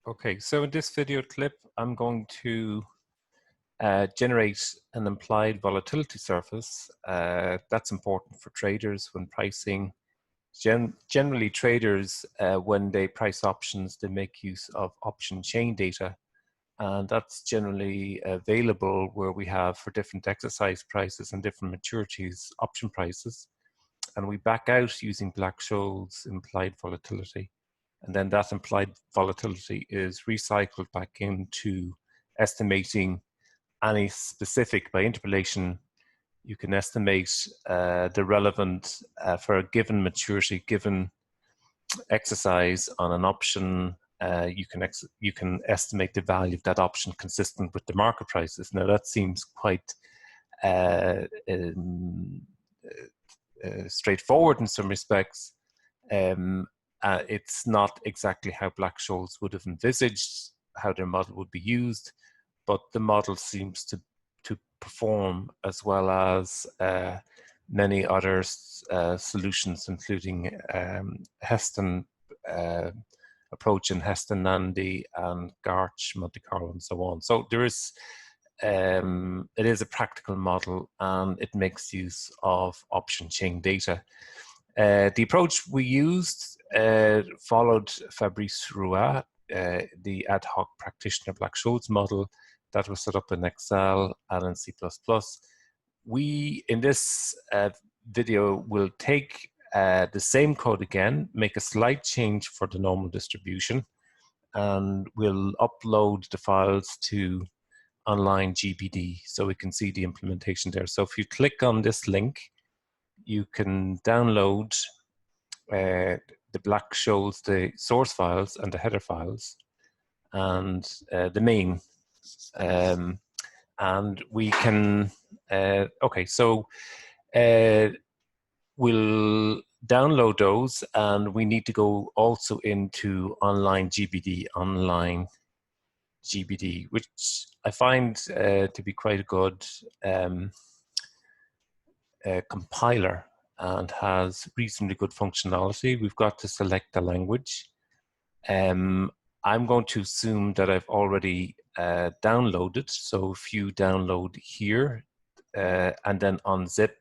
Okay, so in this video clip, I'm going to generate an implied volatility surface. That's important for traders when pricing. Generally, traders, when they price options, they make use of option chain data. And that's generally available where we have for different exercise prices and different maturities option prices. And we back out using Black Scholes implied volatility. And then that implied volatility is recycled back into estimating any specific, by interpolation, you can estimate the relevant for a given maturity, given exercise on an option. You can estimate the value of that option consistent with the market prices. Now that seems quite straightforward in some respects. It's not exactly how Black Scholes would have envisaged how their model would be used, but the model seems to perform as well as many other solutions, including Heston approach in Heston, Nandy, and Garch, Monte Carlo, and so on. So there is, it is a practical model, and it makes use of option chain data. The approach we used followed Fabrice Rouat, the ad hoc practitioner Black Scholes model that was set up in Excel and in C++. We, in this video, will take the same code again, make a slight change for the normal distribution, and we'll upload the files to OnlineGBD so we can see the implementation there. So if you click on this link, you can download the Black Scholes, the source files and the header files, and the main. And we can, okay, so we'll download those, and we need to go also into OnlineGBD, OnlineGBD, which I find to be quite a good compiler and has reasonably good functionality. We've got to select the language. I'm going to assume that I've already downloaded. So if you download here and then unzip,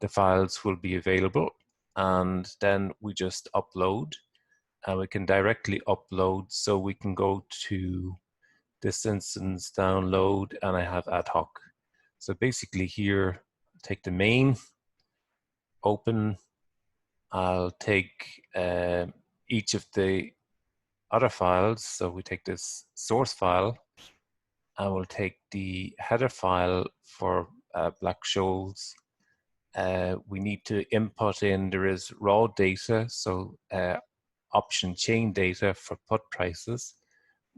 the files will be available. And then we just upload, and we can directly upload. So we can go to this instance, download, and I have ad hoc. So basically here, take the main, open. I'll take each of the other files. So we take this source file, and we'll take the header file for Black Scholes. We need to input in, there is raw data, so option chain data for put prices.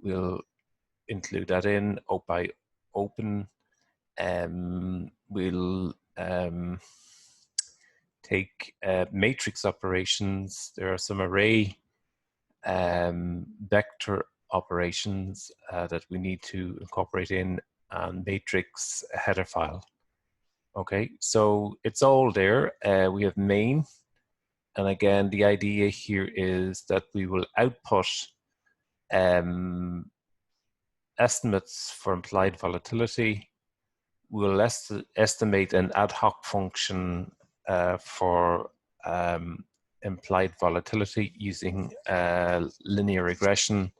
We'll include that in by open. We'll take matrix operations. There are some array vector operations that we need to incorporate in, and matrix header file. Okay, so it's all there. We have main, and again, the idea here is that we will output estimates for implied volatility. We'll estimate an ad hoc function for implied volatility using linear regression,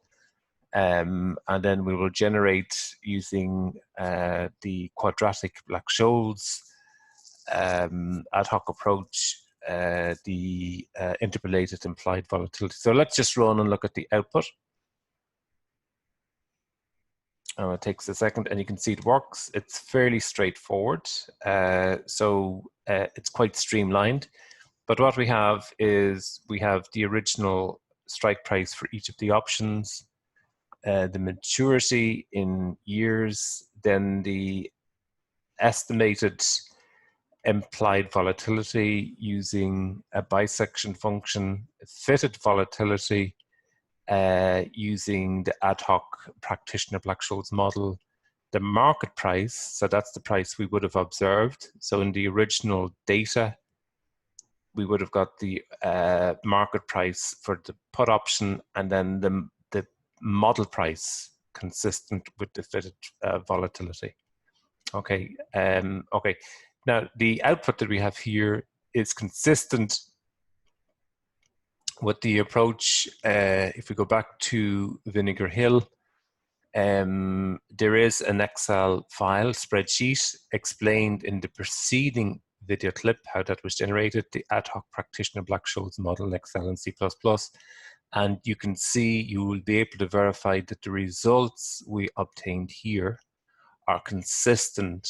and then we will generate using the quadratic Black Scholes ad hoc approach the interpolated implied volatility. So let's just run and look at the output. It takes a second, and you can see it works. It's fairly straightforward, so it's quite streamlined. But what we have is we have the original strike price for each of the options, the maturity in years, then the estimated implied volatility using a bisection function, fitted volatility using the ad hoc practitioner Black Scholes model, the market price, so that's the price we would have observed. So in the original data, we would have got the market price for the put option, and then the model price consistent with the fitted volatility. Okay, okay. Now the output that we have here is consistent with the approach. If we go back to Vinegar Hill, there is an Excel file spreadsheet explained in the preceding video clip how that was generated, the ad hoc practitioner Black Scholes model in Excel and C++. And you can see, you will be able to verify that the results we obtained here are consistent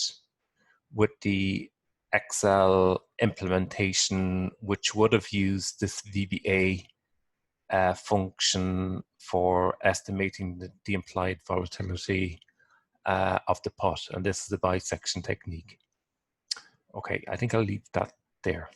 with the Excel implementation, which would have used this VBA function for estimating the implied volatility of the put. And this is the bisection technique. Okay, I think I'll leave that there.